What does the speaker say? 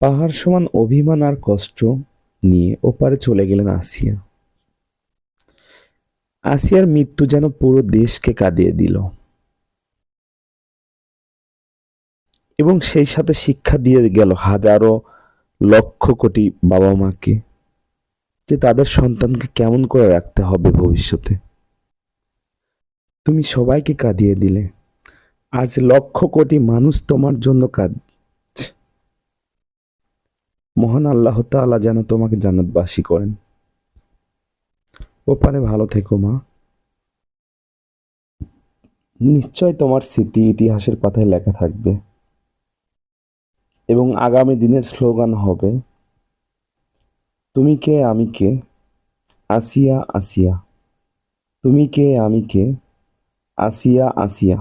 পাহাড় সমান অভিমান আর কষ্ট নিয়ে ওপারে চলে গেলেন আসিয়া। আসিয়ার মৃত্যু যেন পুরো দেশকে কাঁদিয়ে দিল এবং সেই সাথে শিক্ষা দিয়ে গেল হাজারো লক্ষ কোটি বাবা মাকে যে তাদের সন্তানকে কেমন করে রাখতে হবে ভবিষ্যতে। তুমি সবাইকে কাঁদিয়ে দিলে, আজ লক্ষ কোটি মানুষ তোমার জন্য কাঁদছে। মহান আল্লাহ তাআলা যেন তোমাকে জান্নাতবাসী করেন। ওপারে ভালো থেকো মা। নিশ্চয় তোমার স্মৃতি ইতিহাসের পাতায় লেখা থাকবে এবং আগামী দিনের স্লোগান হবে, তুমি কে আমি কে, আসিয়া আসিয়া। তুমি কে আমি কে, আসিয়া আসিয়া।